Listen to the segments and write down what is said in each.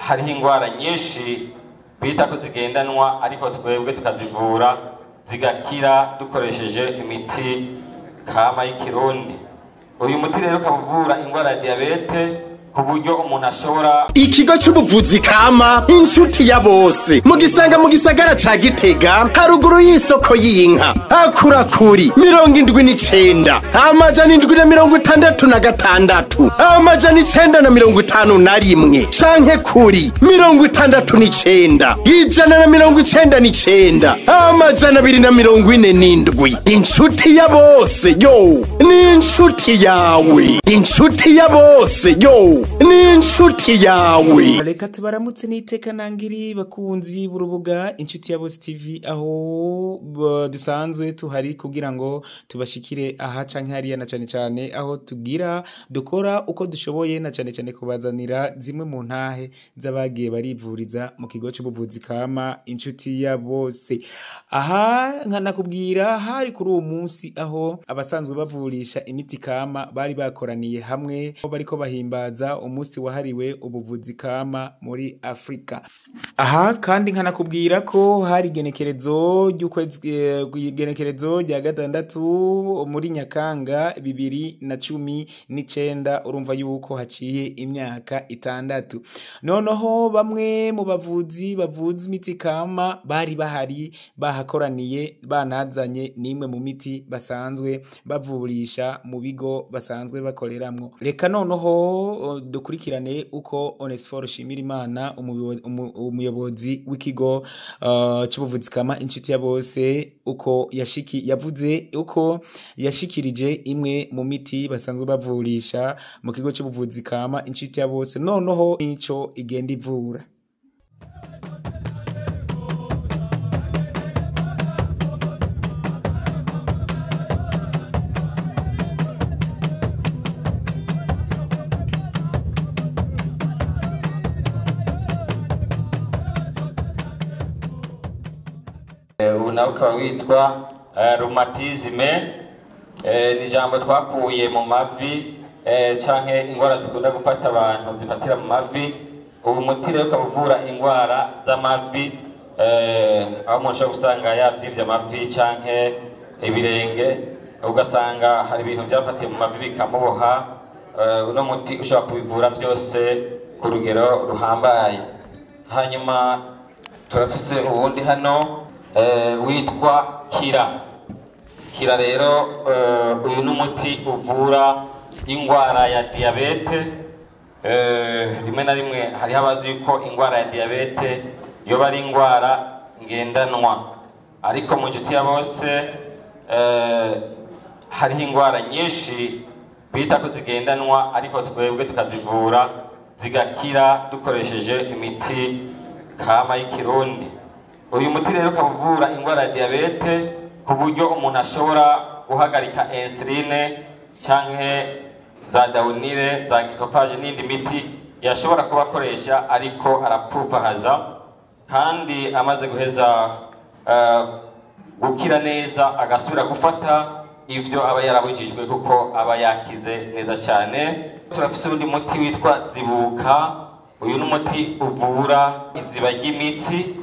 hariho ingwara nyinshi bita ko zigendanwa ariko twebwe tukazivura zigakira dukoresheje imiti kama y'ikirundi. Uyu muti rero ukavura ingwara ya diabete ku buryo umuntu ashobora. Ikigo cy'ubuvuzi kama inshuti ya bose mugisanga mu gisagara ca Gitega haruguru y'isoko y'inka akura kuri 79 amajana 766 amajana 951 canke kuri 69 199 amajana 247 inshuti ya bose yo ni inshuti yawe inshuti ya bose yo ni inshuti yawe. Reka tubaramutse n'iteka nangiri bakunzi b'urubuga inshuti ya Bose TV aho dusanzwe tuhari kugira ngo tubashikire aha canke hariya na cyane aho tugira dukora uko dushoboye na cyane kubazanira zimwe mu ntahe z'abagiye barivuriza mu kigo cy'ubuvuzi kama inshuti ya Bose. Aha nkanakubwira hari kuri uwo munsi aho abasanzwe bavurisha imiti kama bari bakoraniye hamwe bariko bahimbaza umunsi wahariwe ubuvuzi kama muri Afrika. Aha kandi nkanakubwira ko hari genekerezo ry'ukwezi rya gatandatu muri Nyakanga 2019 urumva yuko haciye imyaka 6. Noneho bamwe mu bavuza imiti kama bari bahari bahakoraniye banazanye nimwe mu miti basanzwe bavurisha mu bigo basanzwe bakoreramwo. Reka noneho dukurikirane uko Onesphore Shimirimana umuyobozi w'ikigo cy'ubuvuzi kama inshuti ya Bose uko yavuze uko yashikirije imwe mu miti basanzwe bavurisha mu kigo cy'ubuvuzi kama inshuti ya Bose noneho nico igenda ivura. Nawe ukaba witwa rhumatisme, ni ijambo twakuye mu mavi canke ingwara zikunda gufata abantu zifatira mu mavi. Ubu muti rero ukaba uvura ingwara z'amavi, aho umuntu ashobora gusanga yavyivye amavi canke ibirenge ugasanga hari ibintu byafatiye mu mavi bikamuboha. Uno muti ushobora kubivura byose ku rugero ruhambaye. Hanyuma turafise ubundi hano witwa Kira rero uyu n'umuti uvura ingwara ya diabete. Rimwe na rimwe hari abazi ko ingwara ya diabete yoba ari ingwara ngendanwa ariko mu nshuti ya Bose hariho ingwara nyinshi bita ko zigendanwa ariko twebwe tukazivura zigakira dukoresheje imiti kama y'ikirundi. Uyu muti rero ukavura ingwara ya diabete ku buryo umuntu ashobora guhagarika insuline canke za daunire za glycophage n'indi miti yashobora kubakoresha ariko arapfufahaza kandi amaze guheza gukira neza agasubira gufata ivyo aba yarabujijwe kuko aba yakize neza cyane. Turafise undi muti witwa Zibuka. Uyu n'umuti uvura iziba ry'imitsi,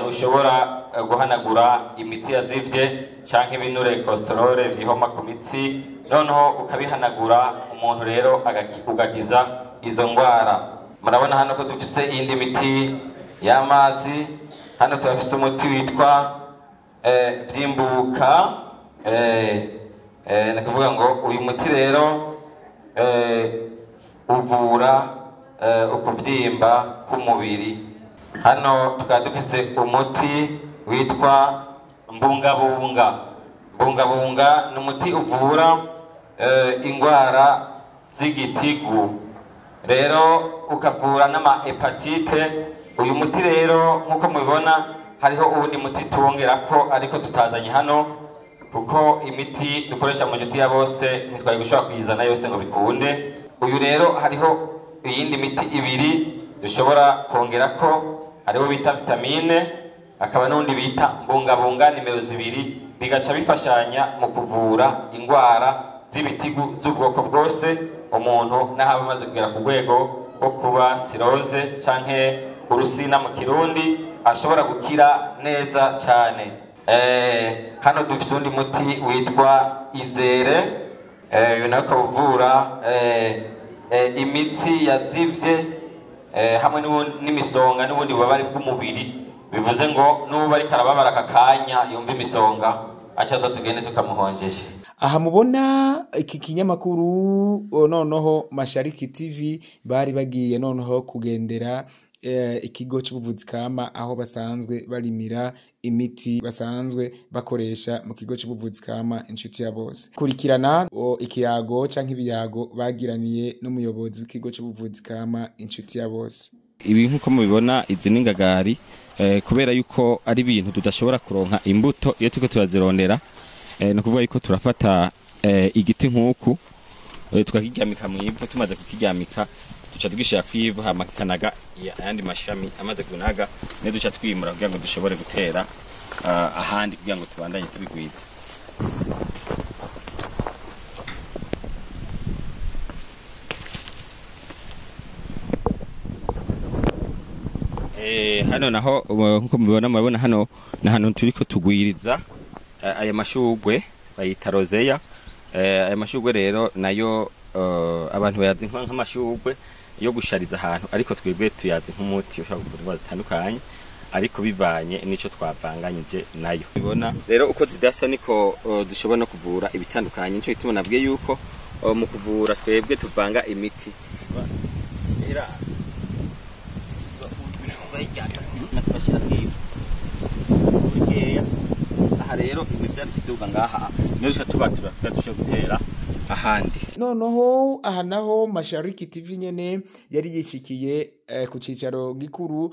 ushobora guhanagura imitsi yazivye canke ibinure cholesterol vyihoma ku mitsi noneho ukabihanagura umuntu rero ugakiza izo ngwara. Murabona hano ko dufise iyindi miti y'amazi. Hano turafise umuti witwa Vyimbuka. Nakuvuga ngo uyu muti rero uvura ukuvyimba k'umubiri. Hano tukaba dufise umuti witwa Mbungabunga. Mbungabunga ni umuti uvura ingwara z'igitigu rero ukavura n'ama hepatite. Uyu muti rero nkuko mubibona hariho ubundi muti tuwongerako ariko tutazanye hano kuko imiti dukoresha mu nshuti ya Bose ntitwari gushobora kuyizana yose ngo bikunde. Uyu rero hariho iyindi miti ibiri dushobora kongerako, hariho bita vitamine akaba n'undi bita Mbungabunga nimero 2 bigaca bifashanya mu kuvura ingwara z'ibitigu z'ubwoko bwose umuntu n'ahaba amaze kugera ku rwego wo kuba cirrhose canke urusina mu kirundi ashobora gukira neza cyane. Hano dufite undi muti witwa Izere, unaka uvura imitsi yazivye hamwe n'imisonga n'ubundi bubabare bw'umubiri, bivuze ngo n'ubu ariko arababara akakanya yumva imisonga acaza tugende tukamuhonjesha. Aha mubona iki kinyamakuru noneho Mashariki TV bari bagiye noneho kugendera ikigo cy'ubuvuzi kama aho basanzwe barimira imiti basanzwe bakoresha mu kigo cy'ubuvuzi kama inshuti ya bose. Kurikirana ikiyago canke ibiyago bagiraniye n'umuyobozi w'ikigo cy'ubuvuzi kama inshuti ya bose. Ibi nkuko mubibona izi n'ingagari kubera yuko ari ibintu tudashobora kuronka imbuto iyo turiko turazirondera, no kuvuga yuko turafata igiti nk'uku tukakiryamika mu ivu, tumaze kukiryamika duca tugishira kwivu hama kikanaga ayandi mashami amaze kunaga ne duca twimura kugira ngo dushobore gutera ahandi kugira ngo tubandanye tubigwiza. Hano naho nkuko mubibona murabona hano na hano turiko tugwiriza aya mashugwe bayita roseya. Aya mashugwe rero nayo abantu bayazi nk'amashugwe yo gushariza ahantu, ariko twebwe tuyazi nk'umuti ushobora kuvura indwara zitandukanye ariko bivanye n'ico twavanganyije nayo. Bibona rero uko zidasa niko dushobora no kuvura ibitandukanye, nico gituma nabwiye yuko mu kuvura twebwe tuvanga imiti. Aha rero imiti yaduka ngaha nizo tubatura dushobora gutera ahandi. Noneho aha naho Mashariki TV nyene yari yishikiye ku cicaro gikuru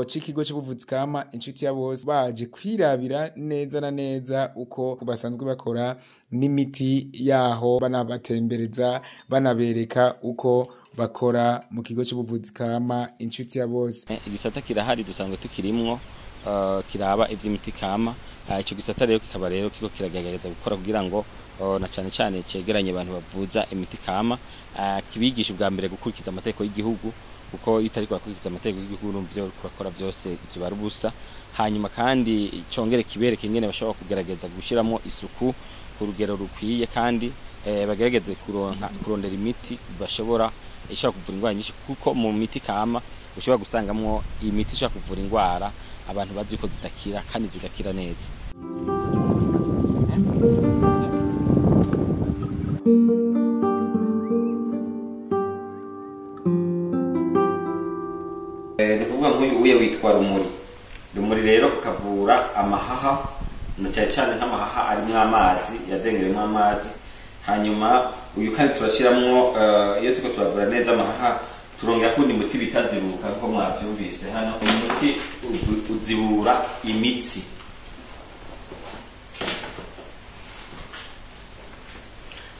c'ikigo cy'ubuvuzi kama inshuti ya bose, baje kwirabira neza na neza uko basanzwe bakora n'imiti yaho, banabatembereza banabereka uko bakora mu kigo cy'ubuvuzi kama inshuti ya bose. Igisata kirahari dusanzwe tukirimwo kiraba ivy'imiti kama. Ico gisata rero kikaba rero kiko kiragerageza gukora kugira ngo na cyane cyane cegeranye abantu bavuza imiti kama, kibigisha ubwa mbere gukurikiza amategeko y'igihugu, kuko iyo utari gukurikiza amategeko y'igihugu urumva ukora byose ivyo barubusa. Hanyuma kandi congere kibereke ingene bashobora kugerageza gushiramo isuku ku rugero rukwiye, kandi bagerageze kurondera imiti bashobora ishobora kuvura indwara nyinshi, kuko mu miti kama ushobora gusangamwo imiti ishobora kuvura indwara abantu bazi ko zidakira kandi zigakira neza. Ni kuvuga nk'uyu uye witwa rumuri. Rumuri rero ukavura amahaha, na cyane cyane nk'amahaha arimwo amazi yadengeremo amazi. Hanyuma uyu kandi turashiramwo iyo turiko turavura neza amahaha turongera kundi muti bitazibuka nko mwavyumvise hano. Umuti uzibura imitsi.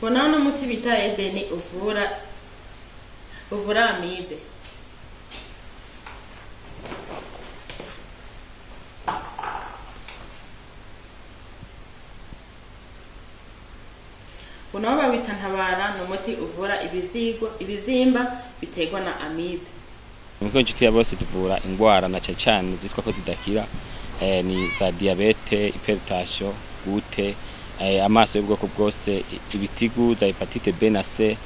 Bona no muti bita Edeni uvura amibe. Unawa bita Ntabara no muti uvura ibizimba biterwa na amibe. Niko inshuti ya bose tuvura ingwara na cyane zitwa ko zidakira, ni za diabete, hypertension, gute, amaso y'ubwoko bwose, ibitigu za hepatite B na C,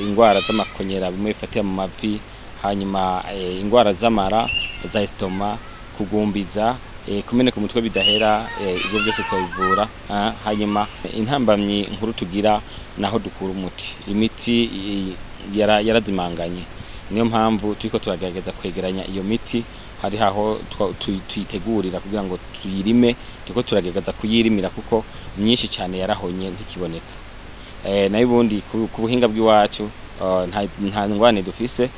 ingwara z'amakonyera bimwe bifatira mu mavi, hanyuma ingwara z'amara, za estoma, kugumbiza, kumeneka umutwe bidahera, ibyo byose tubivura. Hanyuma intambamyi nkuru tugira naho dukura umuti, imiti yarazimanganye, niyo mpamvu turiko turagerageza kwegeranya iyo miti. Hari haho tuyitegurira kugira ngo tuyirime, turiko turagerageza kuyirimira kuko myinshi cyane yarahonye ntikiboneka. Nayo ubundi ku buhinga bw'iwacu nta ngwane dufise,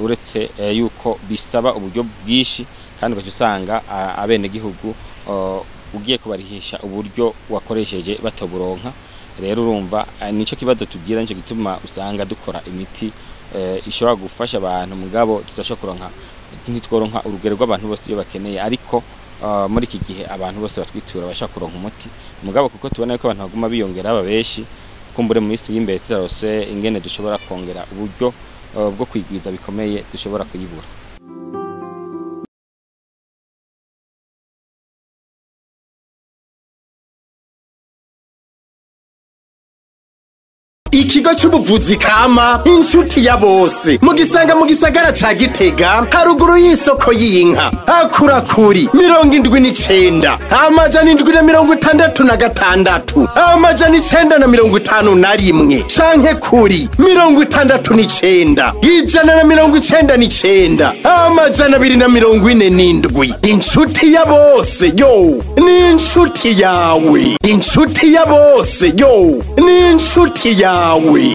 uretse yuko bisaba uburyo bwishi, kandi ukacusanga abene gihugu ugiye kubarihisha uburyo wakoresheje batoburonka. Rero urumva nico kibazo tugira, nico gituma usanga dukora imiti ishobora gufasha abantu, mugabo tudashokuronka ntitworonka urugero rw'abantu bose iyo bakeneye. Ariko muri iki gihe abantu bose batwitura bashaka kuronka umuti, mugabo kuko tubona ko abantu baguma biyongera babeshi, kumbure mu isi y'imbere turarose ingene dushobora kongera uburyo bwo kwigwiza bikomeye dushobora kuyibura. Ikigo c'ubuvuzi kama inshuti ya bose mugisanga mu gisagara ca Gitega haruguru y'isoko y'inka akurakuri 79 amajana 766 amajana 951 canke kuri 69 199 amajana 247 inshuti ya bose yo ni inshuti yawe inshuti ya bose yo ni inshuti yawe.